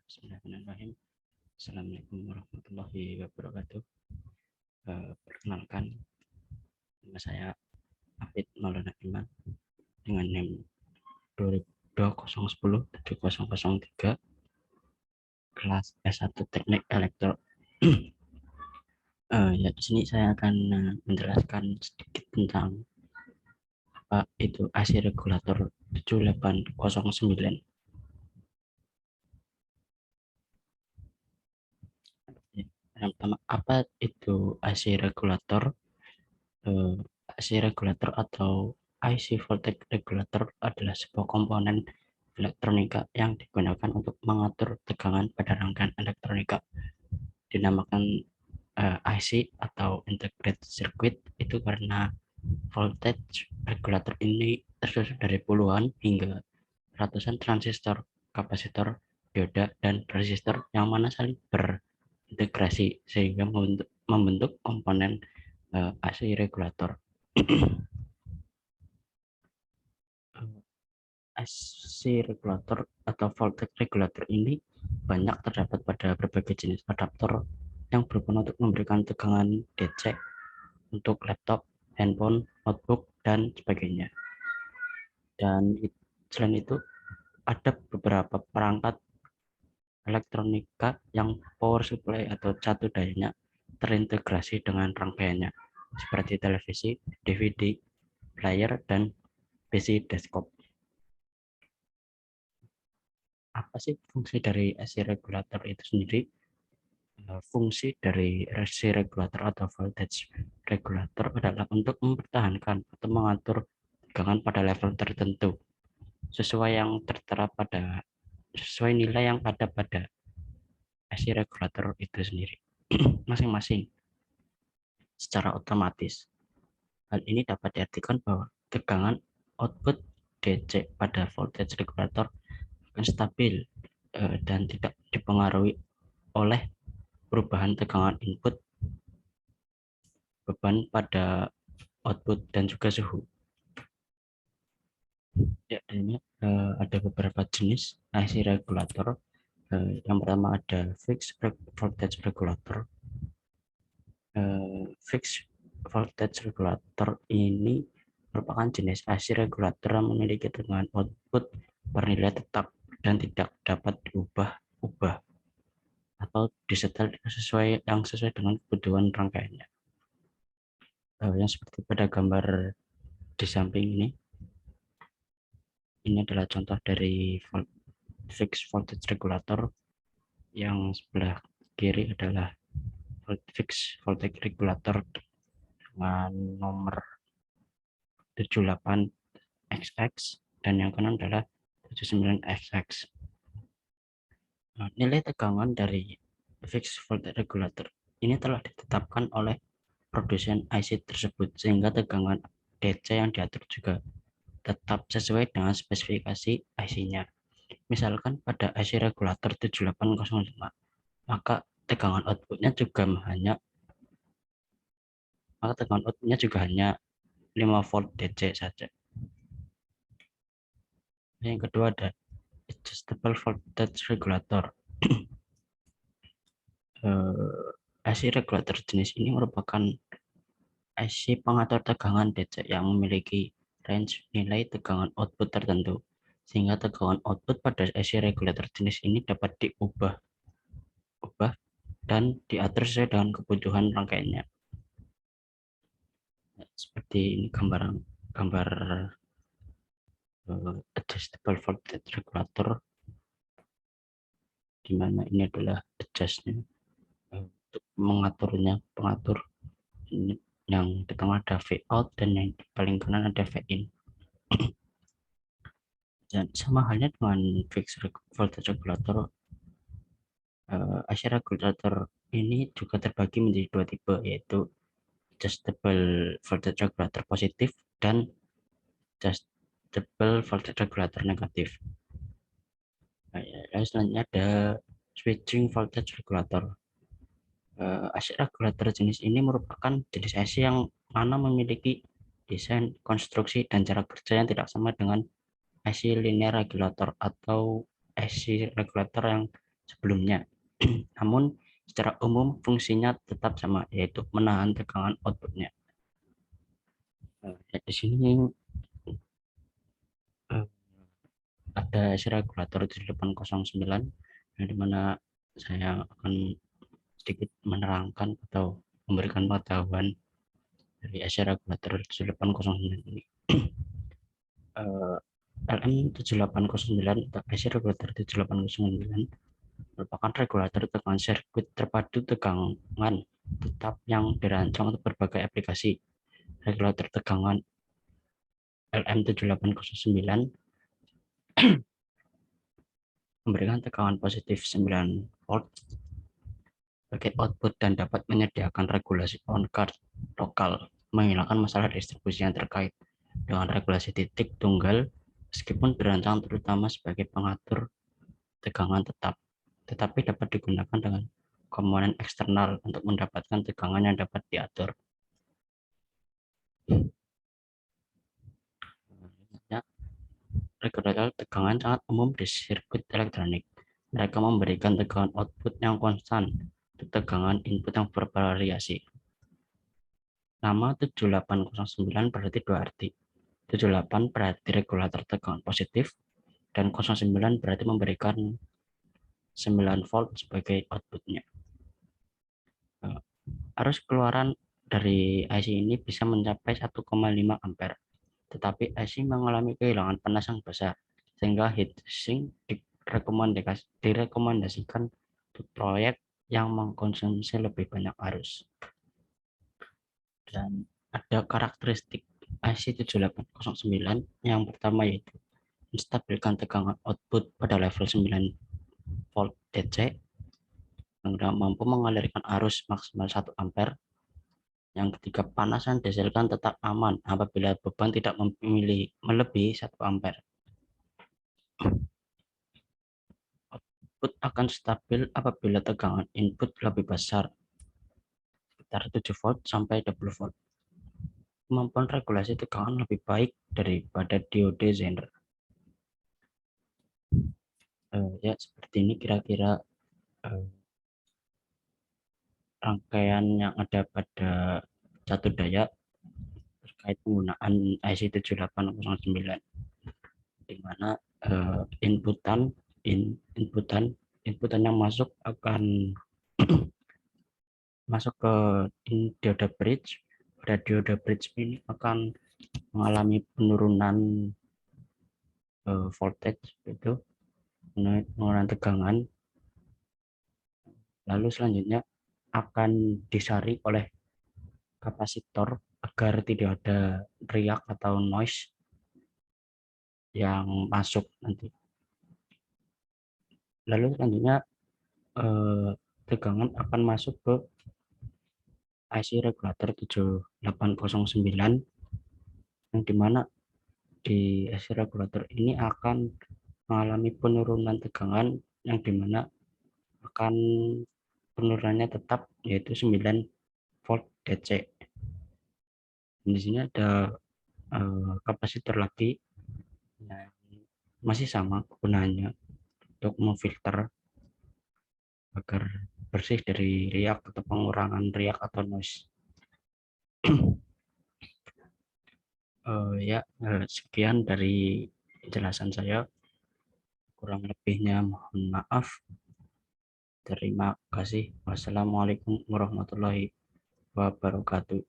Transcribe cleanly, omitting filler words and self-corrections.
Bismillahirrahmanirrahim. Assalamualaikum warahmatullahi wabarakatuh. Perkenalkan, nama saya Afid Maulana Iman dengan NIM 2010-7003 kelas S1 Teknik Elektro. Ya, di sini saya akan menjelaskan sedikit tentang apa itu AC regulator 7809. Yang pertama, apa itu AC regulator? AC regulator atau IC voltage regulator adalah sebuah komponen elektronika yang digunakan untuk mengatur tegangan pada rangkaian elektronika. Dinamakan IC atau integrated circuit itu karena voltage regulator ini tersusun dari puluhan hingga ratusan transistor, kapasitor, dioda, dan resistor yang mana saling berintegrasi sehingga membentuk komponen AC regulator. AC regulator atau voltage regulator ini banyak terdapat pada berbagai jenis adaptor yang berguna untuk memberikan tegangan DC untuk laptop, handphone, notebook, dan sebagainya. Dan selain itu ada beberapa perangkat elektronika yang power supply atau catu dayanya terintegrasi dengan rangkaiannya seperti televisi, DVD, player, dan PC desktop. Apa sih fungsi dari AC regulator itu sendiri? Fungsi dari AC regulator atau voltage regulator adalah untuk mempertahankan atau mengatur tegangan pada level tertentu sesuai yang tertera pada sesuai nilai yang ada pada AC regulator itu sendiri masing-masing secara otomatis. Hal ini dapat diartikan bahwa tegangan output DC pada voltage regulator akan stabil dan tidak dipengaruhi oleh perubahan tegangan input, beban pada output, dan juga suhu. Ya, ini ada beberapa jenis AC regulator. Yang pertama ada fixed voltage regulator. Fixed voltage regulator ini merupakan jenis AC regulator yang memiliki tegangan output bernilai tetap dan tidak dapat diubah-ubah atau disetel sesuai dengan kebutuhan rangkaiannya. Yang seperti pada gambar di samping ini adalah contoh dari fixed voltage regulator. Yang sebelah kiri adalah fixed voltage regulator dengan nomor 78XX dan yang kanan adalah 79XX. Nilai tegangan dari fixed voltage regulator ini telah ditetapkan oleh produsen IC tersebut sehingga tegangan DC yang diatur juga tetap sesuai dengan spesifikasi IC-nya. Misalkan pada IC regulator 7805, maka tegangan outputnya juga hanya 5 volt DC saja. Yang kedua ada adjustable voltage regulator. IC regulator jenis ini merupakan IC pengatur tegangan DC yang memiliki range nilai tegangan output tertentu, sehingga tegangan output pada IC regulator jenis ini dapat diubah dan diatur sesuai dengan kebutuhan rangkaiannya. Seperti ini gambar adjustable voltage regulator, di mana ini adalah adjustnya untuk pengatur ini. Yang di tengah ada V out dan yang di paling kanan ada V in. Dan sama halnya dengan fixed voltage regulator, AC regulator ini juga terbagi menjadi dua tipe, yaitu adjustable voltage regulator positif dan adjustable voltage regulator negatif. Selanjutnya ada switching voltage regulator. AC regulator jenis ini merupakan jenis AC yang mana memiliki desain, konstruksi, dan cara kerja yang tidak sama dengan AC linear regulator atau AC regulator yang sebelumnya. Namun secara umum fungsinya tetap sama, yaitu menahan tegangan outputnya. Di sini ada AC regulator 7809, yang dimana saya akan sedikit menerangkan atau memberikan pengetahuan dari AC regulator 7809 ini. LM7809 atau AC regulator 7809 merupakan regulator tegangan sirkuit terpadu tegangan tetap yang dirancang untuk berbagai aplikasi. Regulator tegangan LM7809 memberikan tegangan positif 9 volt sebagai output dan dapat menyediakan regulasi on-card lokal, menghilangkan masalah distribusi yang terkait dengan regulasi titik tunggal meskipun dirancang terutama sebagai pengatur tegangan tetap, tetapi dapat digunakan dengan komponen eksternal untuk mendapatkan tegangan yang dapat diatur. Regulator tegangan sangat umum di sirkuit elektronik. Mereka memberikan tegangan output yang konstan untuk tegangan input yang bervariasi. Nama 7809 berarti dua arti. 78 berarti regulator tegangan positif, dan 09 berarti memberikan 9 volt sebagai outputnya. Arus keluaran dari IC ini bisa mencapai 1,5 ampere. Tetapi IC mengalami kehilangan panas yang besar, sehingga heatsink direkomendasikan untuk proyek yang mengkonsumsi lebih banyak arus. Dan ada karakteristik IC 7809 yang pertama yaitu menstabilkan tegangan output pada level 9 volt DC yang mampu mengalirkan arus maksimal 1 ampere. Yang ketiga, panas yang dihasilkan tetap aman apabila beban tidak melebihi 1 ampere. Output akan stabil apabila tegangan input lebih besar, sekitar 7 volt sampai 20 volt. Kemampuan regulasi tegangan lebih baik daripada diode Zener. Ya, seperti ini kira-kira rangkaian yang ada pada satu daya terkait penggunaan IC 7809, di mana inputan yang masuk akan masuk ke diode bridge. Pada diode bridge ini akan mengalami penurunan voltage, itu penurunan tegangan. Lalu selanjutnya akan disaring oleh kapasitor agar tidak ada riak atau noise yang masuk nanti. Lalu selanjutnya tegangan akan masuk ke IC regulator 7809, yang dimana di IC regulator ini akan mengalami penurunan tegangan, yang dimana akan penurunannya tetap yaitu 9 volt DC. Di sini ada kapasitor lagi yang masih sama kegunaannya untuk memfilter agar bersih dari riak atau pengurangan riak atau noise. Ya, sekian dari penjelasan saya. Kurang lebihnya mohon maaf. Terima kasih. Wassalamualaikum warahmatullahi wabarakatuh.